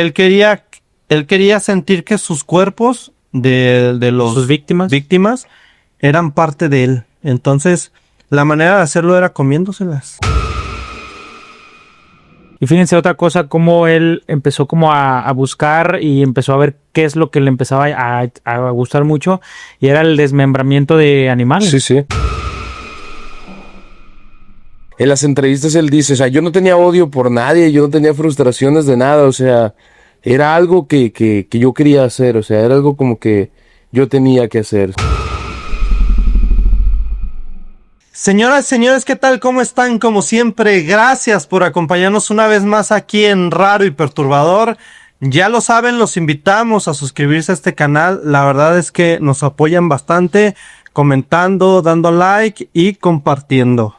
él quería sentir que sus cuerpos de sus víctimas eran parte de él. Entonces, la manera de hacerlo era comiéndoselas. Y fíjense otra cosa, cómo él empezó como a buscar y empezó a ver qué es lo que le empezaba a gustar mucho, y era el desmembramiento de animales. Sí, sí. En las entrevistas él dice, o sea, yo no tenía odio por nadie, yo no tenía frustraciones de nada, o sea, era algo que yo quería hacer, o sea, era algo como que yo tenía que hacer. Señoras y señores, ¿qué tal? ¿Cómo están? Como siempre, gracias por acompañarnos una vez más aquí en Raro y Perturbador. Ya lo saben, los invitamos a suscribirse a este canal. La verdad es que nos apoyan bastante, comentando, dando like y compartiendo.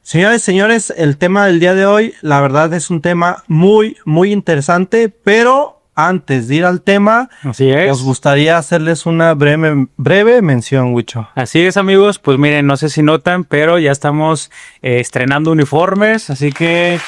Señores y señores, el tema del día de hoy, la verdad es un tema muy interesante, pero antes de ir al tema, así es, nos gustaría hacerles una breve mención, Wicho. Así es, amigos, pues miren, no sé si notan, pero ya estamos estrenando uniformes, así que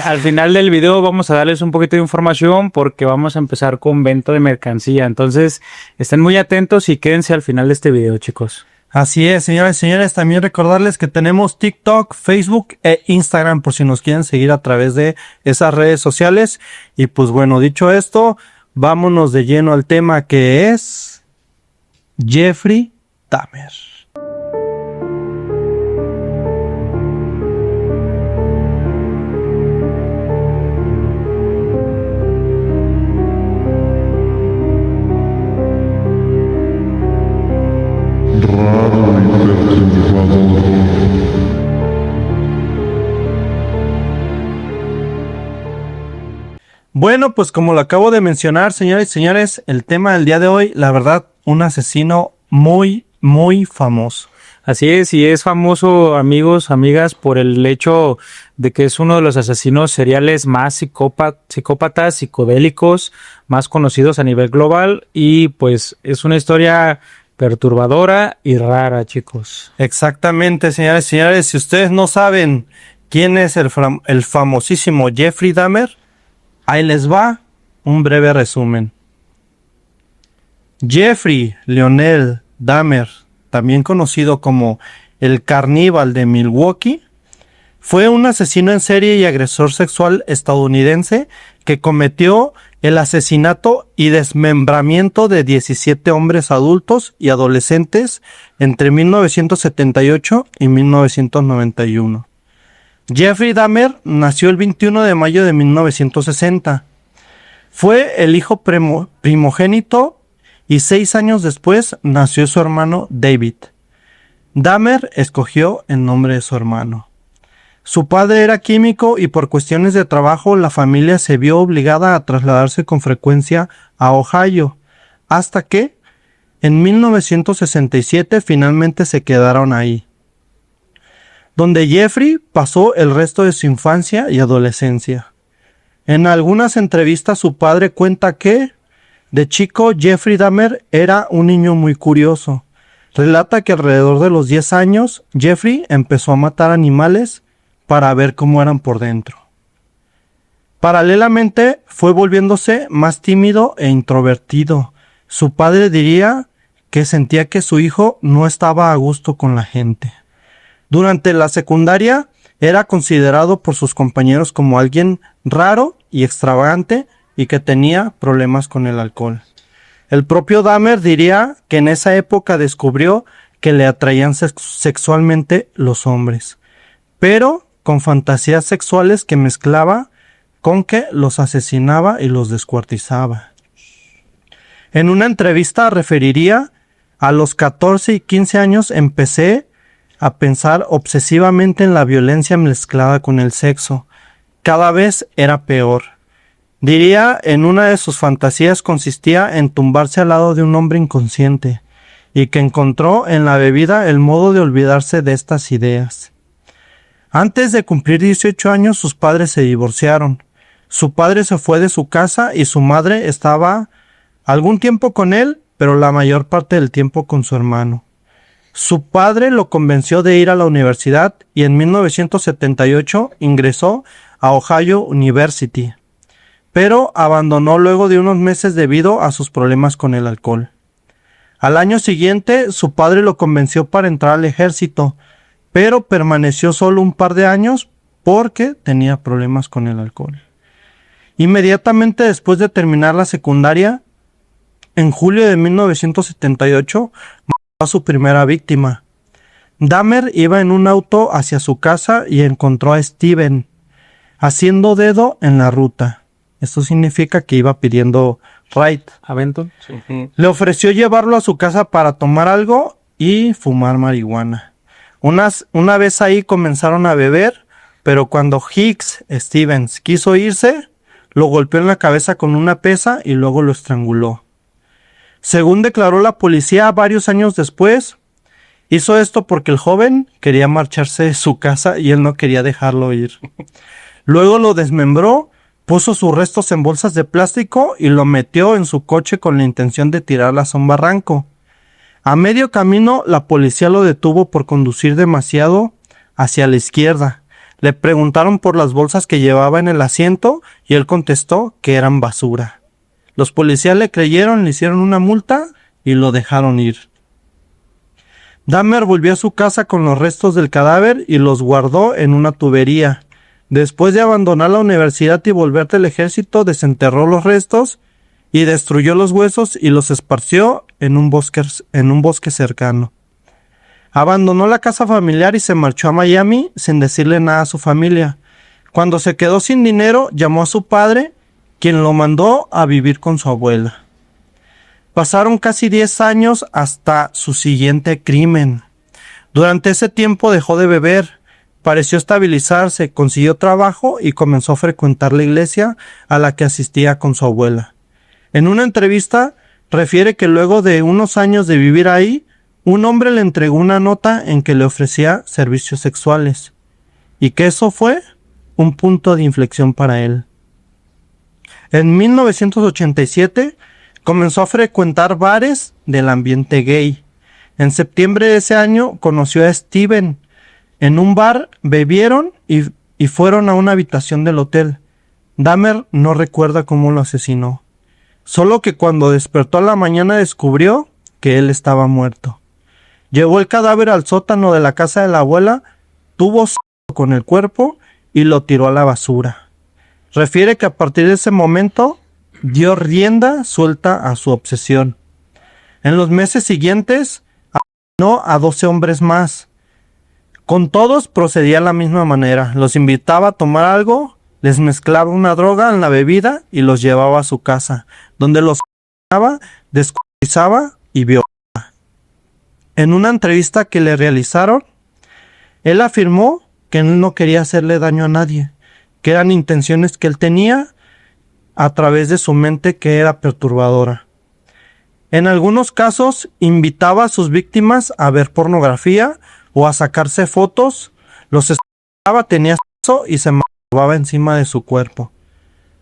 al final del video vamos a darles un poquito de información porque vamos a empezar con venta de mercancía. Entonces, estén muy atentos y quédense al final de este video, chicos. Así es, señoras y señores, también recordarles que tenemos TikTok, Facebook e Instagram por si nos quieren seguir a través de esas redes sociales. Y pues bueno, dicho esto, vámonos de lleno al tema que es Jeffrey Dahmer. Bueno, pues como lo acabo de mencionar, señores y señores, el tema del día de hoy, la verdad, un asesino muy famoso. Así es, y es famoso, amigos, amigas, por el hecho de que es uno de los asesinos seriales más psicópatas, psicodélicos, más conocidos a nivel global, y pues es una historia perturbadora y rara, chicos. Exactamente, señores y señores, si ustedes no saben quién es el famosísimo Jeffrey Dahmer, ahí les va un breve resumen. Jeffrey Lionel Dahmer, también conocido como el Caníbal de Milwaukee, fue un asesino en serie y agresor sexual estadounidense que cometió el asesinato y desmembramiento de 17 hombres adultos y adolescentes entre 1978 y 1991. Jeffrey Dahmer nació el 21 de mayo de 1960. Fue el hijo primogénito y 6 años después nació su hermano David. Dahmer escogió el nombre de su hermano. Su padre era químico y por cuestiones de trabajo la familia se vio obligada a trasladarse con frecuencia a Ohio, hasta que en 1967 finalmente se quedaron ahí, donde Jeffrey pasó el resto de su infancia y adolescencia. En algunas entrevistas su padre cuenta que, de chico, Jeffrey Dahmer era un niño muy curioso. Relata que alrededor de los 10 años, Jeffrey empezó a matar animales para ver cómo eran por dentro. Paralelamente, fue volviéndose más tímido e introvertido. Su padre diría que sentía que su hijo no estaba a gusto con la gente. Durante la secundaria era considerado por sus compañeros como alguien raro y extravagante y que tenía problemas con el alcohol. El propio Dahmer diría que en esa época descubrió que le atraían sexualmente los hombres, pero con fantasías sexuales que mezclaba con que los asesinaba y los descuartizaba. En una entrevista referiría: a los 14 y 15 años empecé a pensar obsesivamente en la violencia mezclada con el sexo. Cada vez era peor. Diría, en una de sus fantasías consistía en tumbarse al lado de un hombre inconsciente, y que encontró en la bebida el modo de olvidarse de estas ideas. Antes de cumplir 18 años, sus padres se divorciaron. Su padre se fue de su casa y su madre estaba algún tiempo con él, pero la mayor parte del tiempo con su hermano. Su padre lo convenció de ir a la universidad y en 1978 ingresó a Ohio University. pero abandonó luego de unos meses debido a sus problemas con el alcohol. Al año siguiente, su padre lo convenció para entrar al ejército, pero permaneció solo un par de años porque tenía problemas con el alcohol. Inmediatamente después de terminar la secundaria, en julio de 1978, mató a su primera víctima. Dahmer iba en un auto hacia su casa y encontró a Steven haciendo dedo en la ruta. Esto significa que iba pidiendo ride. ¿Avento? Ujú. Le ofreció llevarlo a su casa para tomar algo y fumar marihuana. Una vez ahí comenzaron a beber, pero cuando Hicks Stevens quiso irse, lo golpeó en la cabeza con una pesa y luego lo estranguló. Según declaró la policía varios años después, hizo esto porque el joven quería marcharse de su casa y él no quería dejarlo ir. Luego lo desmembró, puso sus restos en bolsas de plástico y lo metió en su coche con la intención de tirarlas a un barranco. A medio camino, la policía lo detuvo por conducir demasiado hacia la izquierda. Le preguntaron por las bolsas que llevaba en el asiento y él contestó que eran basura. Los policías le creyeron, le hicieron una multa y lo dejaron ir. Dahmer volvió a su casa con los restos del cadáver y los guardó en una tubería. Después de abandonar la universidad y volver del ejército, desenterró los restos y destruyó los huesos y los esparció en un bosque cercano. Abandonó la casa familiar y se marchó a Miami sin decirle nada a su familia. Cuando se quedó sin dinero, llamó a su padre, quien lo mandó a vivir con su abuela. Pasaron casi 10 años hasta su siguiente crimen. Durante ese tiempo dejó de beber, pareció estabilizarse, consiguió trabajo y comenzó a frecuentar la iglesia a la que asistía con su abuela. En una entrevista, refiere que luego de unos años de vivir ahí, un hombre le entregó una nota en que le ofrecía servicios sexuales, y que eso fue un punto de inflexión para él. En 1987 comenzó a frecuentar bares del ambiente gay. En septiembre de ese año conoció a Steven. En un bar bebieron y fueron a una habitación del hotel. Dahmer no recuerda cómo lo asesinó, solo que cuando despertó a la mañana descubrió que él estaba muerto. Llevó el cadáver al sótano de la casa de la abuela, tuvo sexo con el cuerpo y lo tiró a la basura. Refiere que a partir de ese momento dio rienda suelta a su obsesión. En los meses siguientes asesinó a 12 hombres más. Con todos procedía de la misma manera. Los invitaba a tomar algo, les mezclaba una droga en la bebida y los llevaba a su casa, donde los asesinaba, descuartizaba y violaba. En una entrevista que le realizaron, él afirmó que él no quería hacerle daño a nadie, que eran intenciones que él tenía a través de su mente que era perturbadora. En algunos casos, invitaba a sus víctimas a ver pornografía o a sacarse fotos, los estrujaba, tenía sexo y se masturbaba encima de su cuerpo.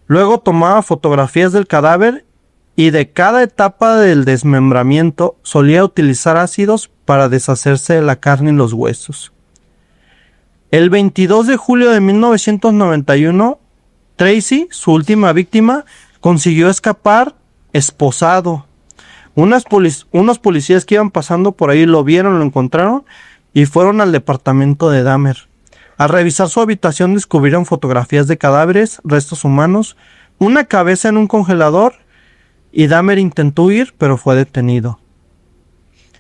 Luego tomaba fotografías del cadáver y de cada etapa del desmembramiento solía utilizar ácidos para deshacerse de la carne y los huesos. El 22 de julio de 1991, Tracy, su última víctima, consiguió escapar esposado. Unos policías que iban pasando por ahí lo vieron, lo encontraron y fueron al departamento de Dahmer. Al revisar su habitación descubrieron fotografías de cadáveres, restos humanos, una cabeza en un congelador y Dahmer intentó huir pero fue detenido.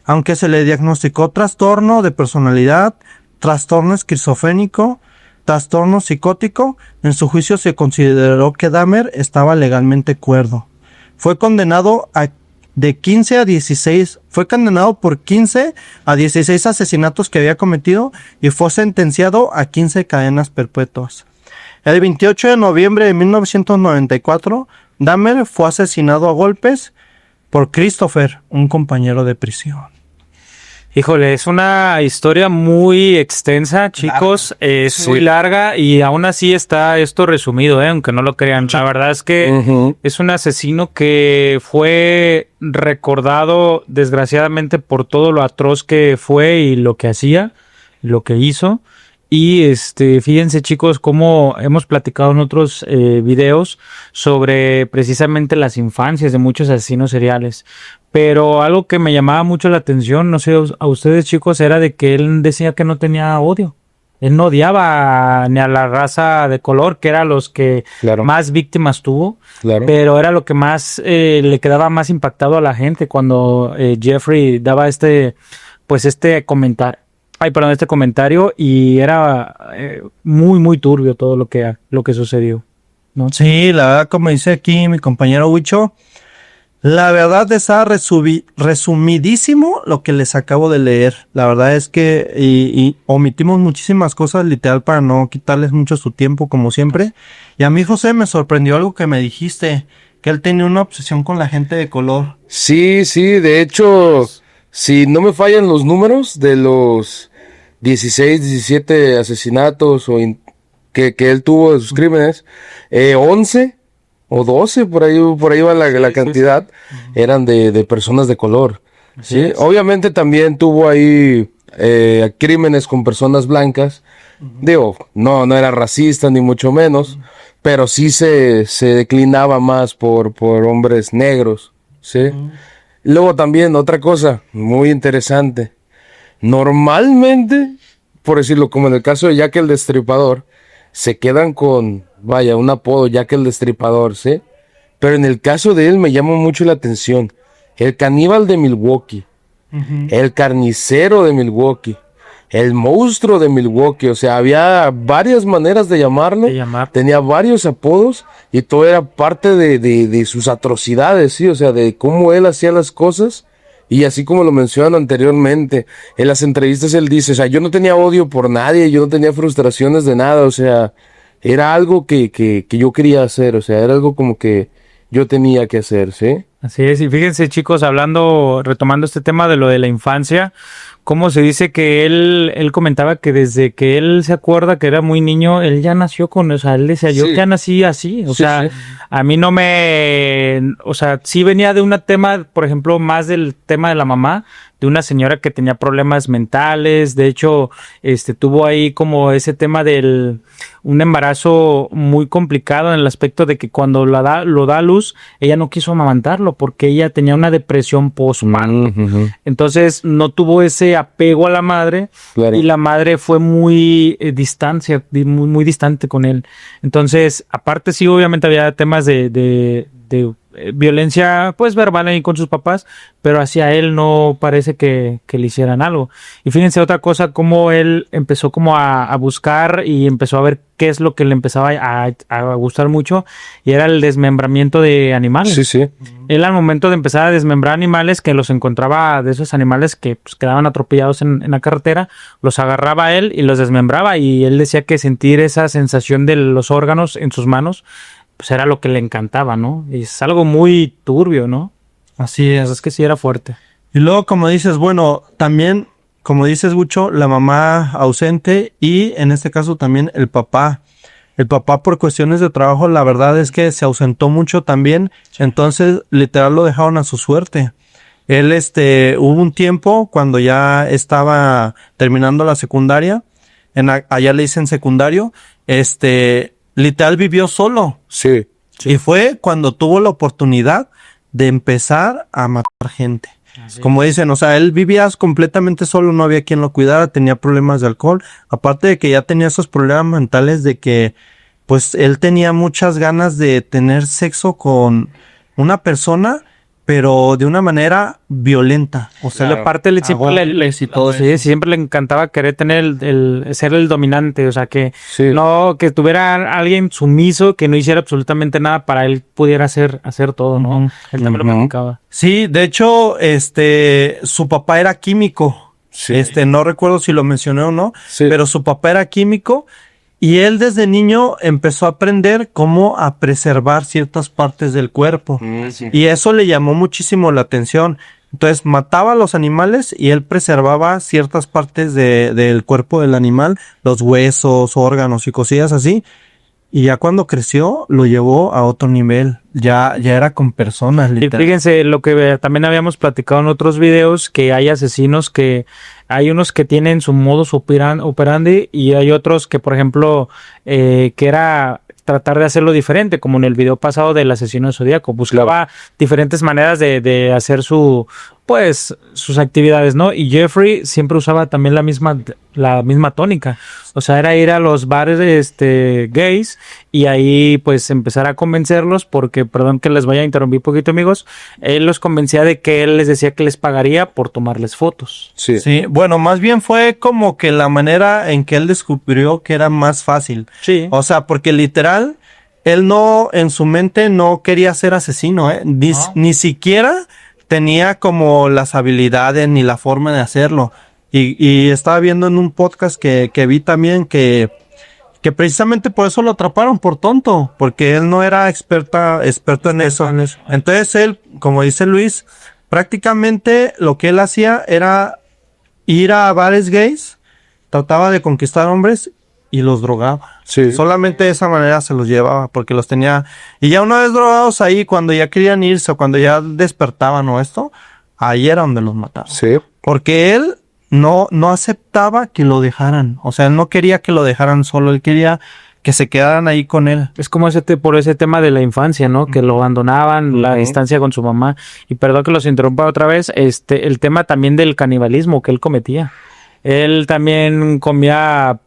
Aunque se le diagnosticó trastorno de personalidad, trastorno esquizofrénico, trastorno psicótico, en su juicio se consideró que Dahmer estaba legalmente cuerdo. Fue condenado por 15 a 16 asesinatos que había cometido y fue sentenciado a 15 cadenas perpetuas. El 28 de noviembre de 1994, Dahmer fue asesinado a golpes por Christopher, un compañero de prisión. Híjole, es una historia muy extensa, chicos, es muy larga y aún así está esto resumido, aunque no lo crean. La verdad es que es un asesino que fue recordado desgraciadamente por todo lo atroz que fue y lo que hacía, lo que hizo. Y fíjense chicos cómo hemos platicado en otros videos sobre precisamente las infancias de muchos asesinos seriales. Pero algo que me llamaba mucho la atención, no sé a ustedes chicos, era de que él decía que no tenía odio. Él no odiaba ni a la raza de color, que era los que Claro. más víctimas tuvo, Claro. pero era lo que más le quedaba más impactado a la gente cuando Jeffrey daba este comentario y era muy, muy turbio todo lo que sucedió, ¿no? Sí, la verdad, como dice aquí mi compañero Huicho, la verdad está resumidísimo lo que les acabo de leer. La verdad es que y omitimos muchísimas cosas literal para no quitarles mucho su tiempo como siempre. Y a mí, José, me sorprendió algo que me dijiste, que él tenía una obsesión con la gente de color. Sí, de hecho, si no me fallan los números de los 16, 17 asesinatos que él tuvo de sus crímenes, 11 o 12, por ahí va la cantidad, eran de personas de color. ¿Sí? Obviamente también tuvo ahí crímenes con personas blancas. Digo, no era racista ni mucho menos, pero sí se declinaba más por hombres negros. ¿Sí? Luego también otra cosa muy interesante. Normalmente, por decirlo, como en el caso de Jack el Destripador, se quedan con, vaya, un apodo, Jack el Destripador, ¿sí? Pero en el caso de él me llama mucho la atención. El caníbal de Milwaukee, el carnicero de Milwaukee, el monstruo de Milwaukee. O sea, había varias maneras de llamarlo. Tenía varios apodos y todo era parte de sus atrocidades, ¿sí? O sea, de cómo él hacía las cosas. Y así como lo mencionan anteriormente, en las entrevistas él dice, o sea, yo no tenía odio por nadie, yo no tenía frustraciones de nada, o sea, era algo que yo quería hacer, o sea, era algo como que yo tenía que hacer, ¿sí? Así es, y fíjense chicos, retomando este tema de lo de la infancia, cómo se dice que él comentaba que desde que él se acuerda que era muy niño, él ya nació o sea, él decía, yo ya nací así, o sea, sí. a mí o sea, sí venía de un tema, por ejemplo, más del tema de la mamá, de una señora que tenía problemas mentales, de hecho, tuvo ahí como ese tema un embarazo muy complicado en el aspecto de que cuando lo da a luz, ella no quiso amamantarlo porque ella tenía una depresión postparto. Entonces no tuvo ese apego a la madre, claro. Y la madre fue muy muy distante con él. Entonces, aparte sí, obviamente había temas de violencia pues verbal ahí con sus papás, pero hacia él no parece que le hicieran algo. Y fíjense otra cosa, cómo él empezó como a buscar y empezó a ver qué es lo que le empezaba a gustar mucho, y era el desmembramiento de animales. Sí. Él al momento de empezar a desmembrar animales, que los encontraba de esos animales que pues, quedaban atropellados en la carretera, los agarraba él y los desmembraba, y él decía que sentir esa sensación de los órganos en sus manos pues era lo que le encantaba, ¿no? Y es algo muy turbio, ¿no? Así es. Es que sí era fuerte. Y luego, como dices, bueno, también, como dices, Bucho, la mamá ausente y en este caso también el papá. El papá por cuestiones de trabajo, la verdad es que se ausentó mucho también, entonces literal lo dejaron a su suerte. Él, hubo un tiempo cuando ya estaba terminando la secundaria, allá le dicen secundario, literal vivió solo. Sí. Y fue cuando tuvo la oportunidad de empezar a matar gente. Así como dicen, o sea, él vivía completamente solo, no había quien lo cuidara, tenía problemas de alcohol, aparte de que ya tenía esos problemas mentales de que, pues, él tenía muchas ganas de tener sexo con una persona, pero de una manera violenta. O sea, claro. Aparte siempre le encantaba querer tener ser el dominante, o sea, que no, que tuviera alguien sumiso, que no hiciera absolutamente nada para él pudiera hacer todo, ¿no? Él también lo platicaba. Sí, de hecho, su papá era químico. Sí. No recuerdo si lo mencioné o no, pero su papá era químico. Y él desde niño empezó a aprender cómo a preservar ciertas partes del cuerpo. Y eso le llamó muchísimo la atención. Entonces mataba a los animales y él preservaba ciertas partes del cuerpo del animal, los huesos, órganos y cosillas así. Y ya cuando creció lo llevó a otro nivel. ya era con personas, Y literal. fíjense lo que también habíamos platicado en otros videos, que hay asesinos que hay unos que tienen su modus operandi y hay otros que, por ejemplo, que era tratar de hacerlo diferente, como en el video pasado del asesino zodíaco, buscaba diferentes maneras de hacer sus actividades, ¿no? Y Jeffrey siempre usaba también la misma tónica, o sea, era ir a los bares gays y ahí pues empezar a convencerlos, porque, perdón que les vaya a interrumpir un poquito, amigos, él los convencía de que él les decía que les pagaría por tomarles fotos. Sí. Sí, bueno, más bien fue como que la manera en que él descubrió que era más fácil. Sí. O sea, porque literal, él no, en su mente no quería ser asesino, ¿eh? Ni siquiera tenía como las habilidades ni la forma de hacerlo. Y estaba viendo en un podcast que vi también que precisamente por eso lo atraparon por tonto, porque él no era experto en eso. Entonces él, como dice Luis, prácticamente lo que él hacía era ir a bares gays, trataba de conquistar hombres y los drogaba. Sí. Solamente de esa manera se los llevaba, porque los tenía. Y ya una vez drogados ahí, cuando ya querían irse o cuando ya despertaban o esto, ahí era donde los mataban. Sí. Porque él no aceptaba que lo dejaran. O sea, él no quería que lo dejaran solo, él quería que se quedaran ahí con él. Es como por ese tema de la infancia, ¿no? Que lo abandonaban, la distancia con su mamá. Y perdón que los interrumpa otra vez, el tema también del canibalismo que él cometía. Él también comía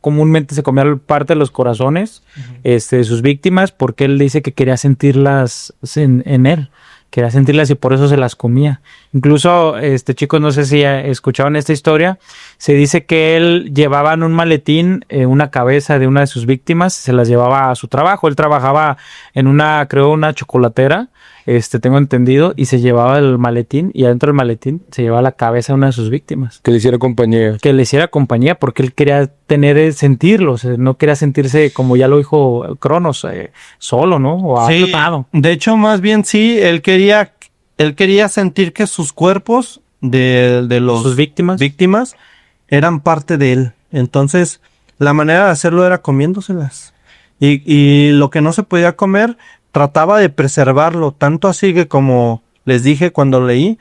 comúnmente se comía parte de los corazones de sus víctimas, porque él dice que quería sentirlas en él. Quería sentirlas y por eso se las comía. Incluso, chicos, no sé si escucharon esta historia. Se dice que él llevaba en un maletín una cabeza de una de sus víctimas, se las llevaba a su trabajo. Él trabajaba en una chocolatera, tengo entendido, y se llevaba el maletín, y adentro del maletín se llevaba la cabeza de una de sus víctimas. Que le hiciera compañía. Que le hiciera compañía, porque él quería sentirlo, o sea, no quería sentirse, como ya lo dijo Cronos, solo, ¿no? O Sí, atrapado. de hecho, más bien sí, él quería sentir que sus cuerpos de Sus víctimas. eran parte de él. Entonces, la manera de hacerlo era comiéndoselas. Y lo que no se podía comer, trataba de preservarlo. Tanto así que, como les dije cuando leí,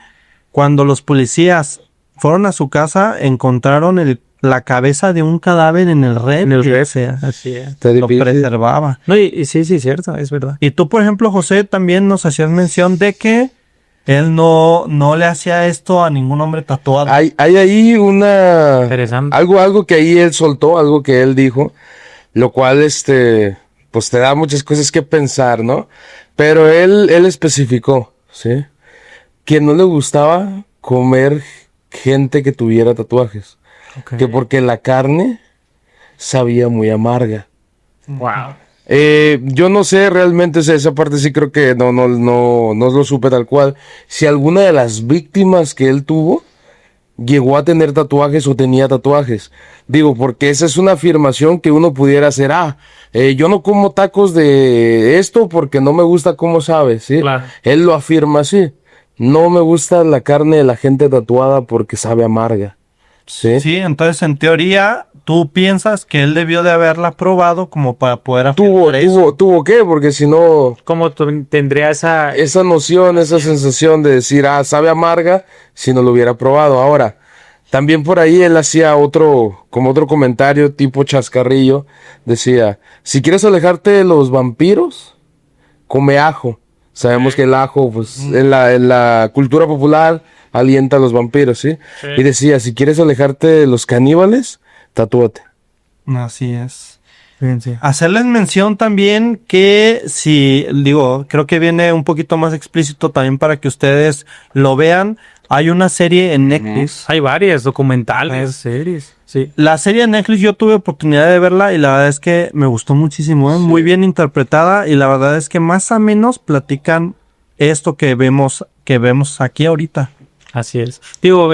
cuando los policías fueron a su casa, encontraron la cabeza de un cadáver en el refri. En el refri, O sea, así es. Está lo difícil. preservaba. No, y sí, cierto, es verdad. Y tú, por ejemplo, José, también nos hacías mención de que él no le hacía esto a ningún hombre tatuado. Hay ahí Interesante. algo que ahí él soltó, algo que él dijo, lo cual pues te da muchas cosas que pensar, ¿no? Pero él especificó, ¿sí? Que no le gustaba comer gente que tuviera tatuajes, Okay. que porque la carne sabía muy amarga. Wow. Yo no sé realmente esa parte, sí creo que no lo supe tal cual. Si alguna de las víctimas que él tuvo llegó a tener tatuajes o tenía tatuajes. Digo, porque esa es una afirmación que uno pudiera hacer. Yo no como tacos de esto porque no me gusta cómo sabe, ¿sí? Claro. Él lo afirma así. No me gusta la carne de la gente tatuada porque sabe amarga. ¿Sí? Sí, entonces en teoría tú piensas que él debió de haberla probado como para poder afirmar eso. Tuvo que, porque si no, ¿Cómo tendría esa noción, esa sensación de decir, sabe amarga, si no lo hubiera probado. Ahora, también por ahí él hacía otro comentario tipo chascarrillo, decía, si quieres alejarte de los vampiros, come ajo. Sabemos que el ajo, pues, en la cultura popular alienta a los vampiros, ¿sí? Y decía, si quieres alejarte de los caníbales, tatúate. Así es. Fíjense. Hacerles mención también que creo que viene un poquito más explícito también para que ustedes lo vean. Hay una serie en Netflix. Hay varias documentales, series. Sí. La serie de Netflix yo tuve oportunidad de verla y la verdad es que me gustó muchísimo, muy bien interpretada, y la verdad es que más o menos platican esto que vemos aquí ahorita. Así es. Digo,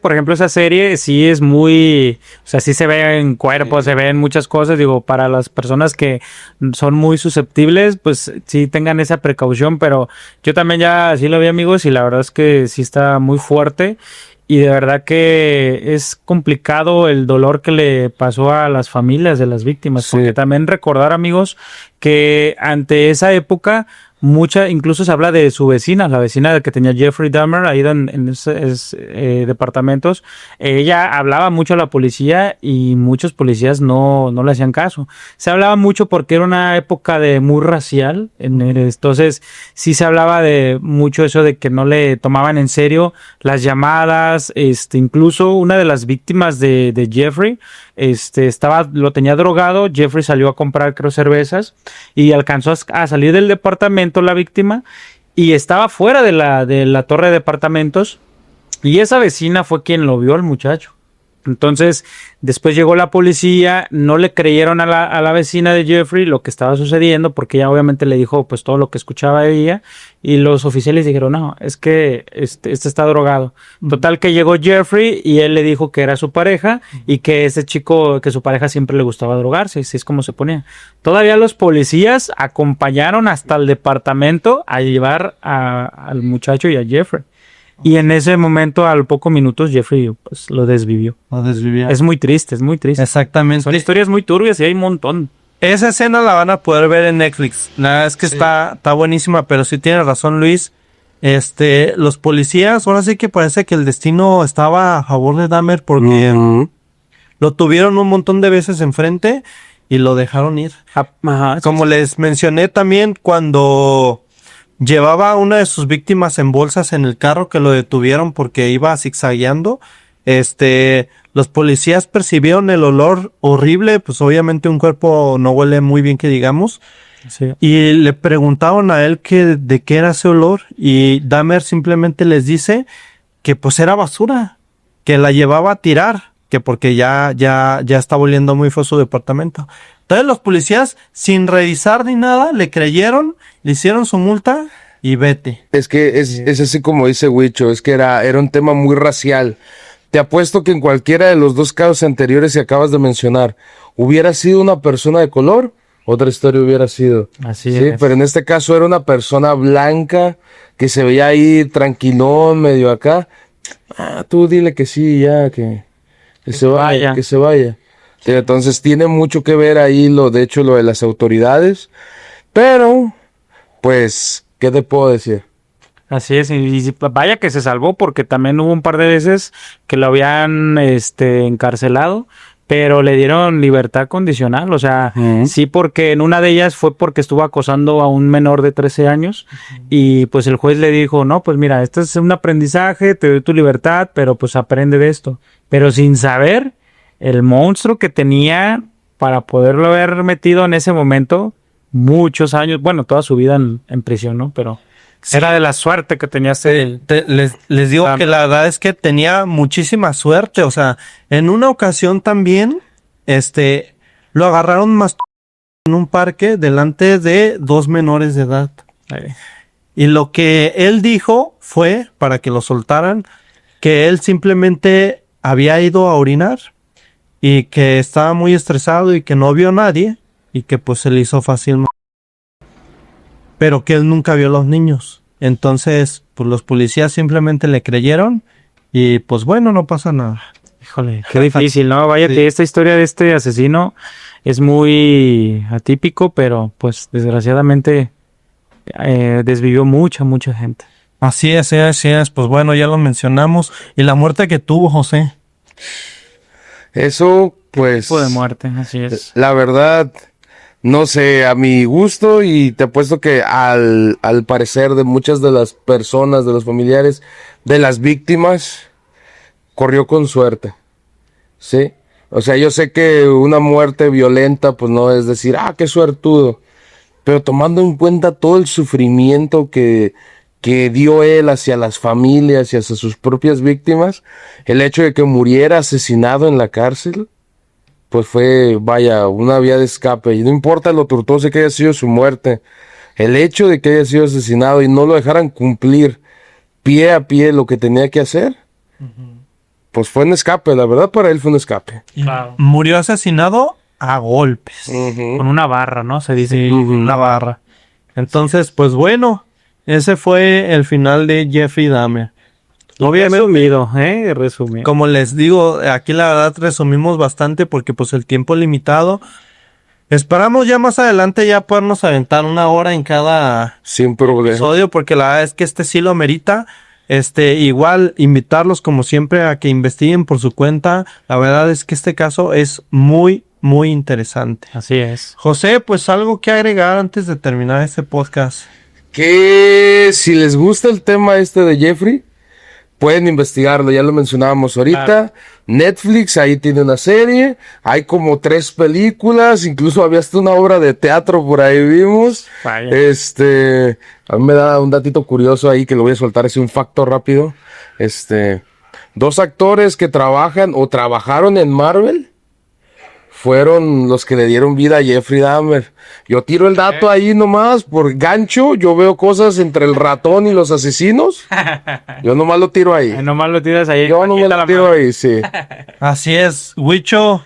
por ejemplo, esa serie sí es muy, o sea, sí se ve en cuerpos, se ven muchas cosas. Digo, para las personas que son muy susceptibles, pues sí tengan esa precaución, pero yo también ya sí lo vi, amigos, y la verdad es que sí está muy fuerte. y de verdad que es complicado el dolor que le pasó a las familias de las víctimas, Sí. porque también recordar, amigos, que ante esa época incluso se habla de su vecina, la vecina que tenía Jeffrey Dahmer ahí en esos departamentos. Ella hablaba mucho a la policía y muchos policías no le hacían caso. Se hablaba mucho porque era una época de muy racial, entonces sí se hablaba de mucho eso de que no le tomaban en serio las llamadas. Incluso una de las víctimas de Jeffrey lo tenía drogado. Jeffrey salió a comprar, creo, cervezas y alcanzó a salir del departamento la víctima y estaba fuera de la torre de departamentos, y esa vecina fue quien lo vio al muchacho. Entonces, después llegó la policía, no le creyeron a la vecina de Jeffrey lo que estaba sucediendo, porque ella obviamente le dijo pues todo lo que escuchaba de ella, y los oficiales dijeron, no, es que este está drogado. Total que llegó Jeffrey y él le dijo que era su pareja y que ese chico, que su pareja siempre le gustaba drogarse, y así es como se ponía. Todavía los policías acompañaron hasta el departamento a llevar al muchacho y a Jeffrey. Y en ese momento, a los pocos minutos, Jeffrey pues, lo desvivió. Lo desvivía. Es muy triste, es muy triste. Exactamente. Son historias muy turbias y hay un montón. Esa escena la van a poder ver en Netflix. La verdad es que está buenísima, pero sí tiene razón Luis. Los policías, ahora sí que parece que el destino estaba a favor de Dahmer, porque Ujú. lo tuvieron un montón de veces enfrente y lo dejaron ir. Ajá, Como les mencioné también, cuando llevaba a una de sus víctimas en bolsas en el carro, que lo detuvieron porque iba zigzagueando, los policías percibieron el olor horrible, pues obviamente un cuerpo no huele muy bien que digamos, sí. y le preguntaron a él de qué era ese olor, y Dahmer simplemente les dice que pues era basura, que la llevaba a tirar, que porque ya estaba oliendo muy feo su departamento. Entonces los policías, sin revisar ni nada, le creyeron, le hicieron su multa y vete. Es que es así como dice Huicho, es que era un tema muy racial. Te apuesto que en cualquiera de los dos casos anteriores que acabas de mencionar, hubiera sido una persona de color, otra historia hubiera sido. Así Sí, es. pero en este caso era una persona blanca que se veía ahí tranquilón, medio acá. Tú dile que sí, ya, que se vaya, que se vaya. Sí, entonces tiene mucho que ver ahí lo de las autoridades, pero pues, ¿qué te puedo decir? Así es, y vaya que se salvó, porque también hubo un par de veces que lo habían encarcelado, pero le dieron libertad condicional. O sea, sí, porque en una de ellas fue porque estuvo acosando a un menor de 13 años, y pues el juez le dijo, no, pues mira, esto es un aprendizaje, te doy tu libertad, pero pues aprende de esto. Pero sin saber el monstruo que tenía para poderlo haber metido en ese momento muchos años, bueno, toda su vida en prisión, ¿no? Pero sí, era de la suerte que tenía Les digo que la verdad es que tenía muchísima suerte. O sea, en una ocasión también, lo agarraron más en un parque delante de 2 menores de edad. Y lo que él dijo fue, para que lo soltaran, que él simplemente había ido a orinar y que estaba muy estresado y que no vio a nadie y que pues se le hizo fácil, pero que él nunca vio a los niños. Entonces, pues los policías simplemente le creyeron y pues bueno, no pasa nada. Híjole, qué difícil, ¿no? Vaya Sí. que esta historia de este asesino es muy atípico, pero pues desgraciadamente desvivió mucha gente. Así es. Pues bueno, ya lo mencionamos. Y la muerte que tuvo José. Eso, pues, Tipo de muerte, así es. la verdad, no sé, a mi gusto, y te apuesto que al parecer de muchas de las personas, de los familiares, de las víctimas, corrió con suerte, ¿sí? O sea, yo sé que una muerte violenta, pues no es decir, qué suertudo, pero tomando en cuenta todo el sufrimiento que dio él hacia las familias y hacia sus propias víctimas, el hecho de que muriera asesinado en la cárcel, pues fue, vaya, una vía de escape. Y no importa lo tortuoso que haya sido su muerte, el hecho de que haya sido asesinado y no lo dejaran cumplir pie a pie lo que tenía que hacer, pues fue un escape. La verdad, para él fue un escape. Claro. Murió asesinado a golpes. Con una barra, ¿no? Se dice. Sí, una barra. Entonces, pues bueno, ese fue el final de Jeffrey Dahmer. Resumido, resumido. Como les digo, aquí la verdad resumimos bastante porque pues el tiempo es limitado. Esperamos ya más adelante ya podernos aventar 1 hora en cada Sin problema. episodio porque la verdad es que este sí lo merita. Igual invitarlos como siempre a que investiguen por su cuenta. La verdad es que este caso es muy, muy interesante. Así es. José, pues algo que agregar antes de terminar este podcast. Que si les gusta el tema de Jeffrey, pueden investigarlo, ya lo mencionábamos ahorita. Claro. Netflix ahí tiene una serie, hay como 3 películas, incluso había hasta una obra de teatro por ahí vimos. Vaya. A mí me da un datito curioso ahí que lo voy a soltar, es un facto rápido. 2 actores que trabajan o trabajaron en Marvel fueron los que le dieron vida a Jeffrey Dahmer. Yo tiro el dato ahí nomás por gancho. Yo veo cosas entre el ratón y los asesinos. Yo nomás lo tiro ahí. Nomás lo tiras ahí. Yo nomás lo tiro ahí, sí. Así es, Huicho.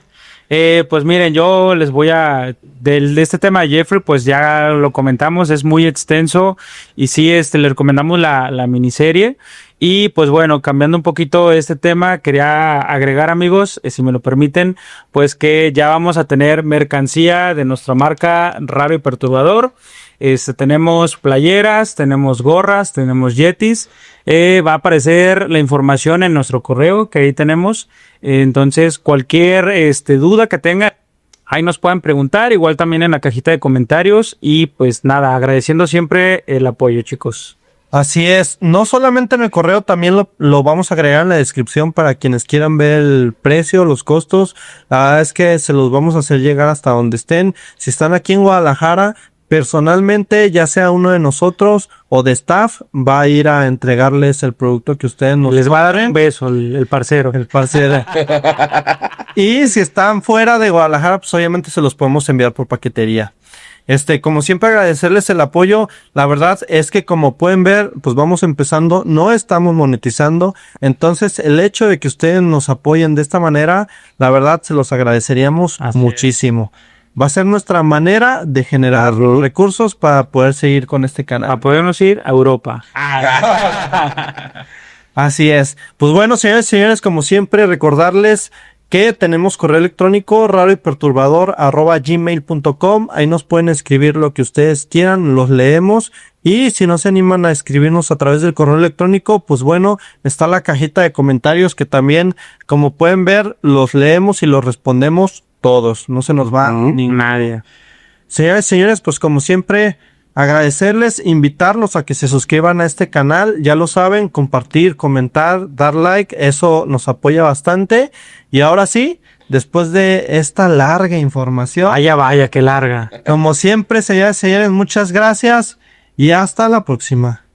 Pues miren, yo les voy a... de este tema de Jeffrey, pues ya lo comentamos, es muy extenso. Y sí, le recomendamos la miniserie. Y pues bueno, cambiando un poquito este tema, quería agregar, amigos, si me lo permiten, pues que ya vamos a tener mercancía de nuestra marca Raro y Perturbador. Tenemos playeras, tenemos gorras, tenemos yetis. Va a aparecer la información en nuestro correo que ahí tenemos. Entonces, cualquier duda que tengan, ahí nos pueden preguntar, igual también en la cajita de comentarios. Y pues nada, agradeciendo siempre el apoyo, chicos. Así es, no solamente en el correo, también lo vamos a agregar en la descripción para quienes quieran ver el precio, los costos. La verdad es que se los vamos a hacer llegar hasta donde estén. Si están aquí en Guadalajara, personalmente, ya sea uno de nosotros o de staff, va a ir a entregarles el producto que ustedes nos Les va a dar un beso el parcero. el parcero. Y si están fuera de Guadalajara, pues obviamente se los podemos enviar por paquetería. Como siempre agradecerles el apoyo. La verdad es que como pueden ver, pues vamos empezando, no estamos monetizando. Entonces el hecho de que ustedes nos apoyen de esta manera, la verdad se los agradeceríamos muchísimo. Va a ser nuestra manera de generar recursos para poder seguir con este canal. Para podernos ir a Europa. Así es. Pues bueno, señores y señores, como siempre, recordarles que tenemos correo electrónico raroyperturbador@gmail.com. Ahí nos pueden escribir lo que ustedes quieran, los leemos. Y si no se animan a escribirnos a través del correo electrónico, pues bueno, está la cajita de comentarios que también, como pueden ver, los leemos y los respondemos todos. No se nos va Nadie. Señores y señores, pues como siempre, agradecerles, invitarlos a que se suscriban a este canal. Ya lo saben, compartir, comentar, dar like, eso nos apoya bastante. Y ahora sí, después de esta larga información, Vaya, qué larga. como siempre, señores y señores, muchas gracias y hasta la próxima.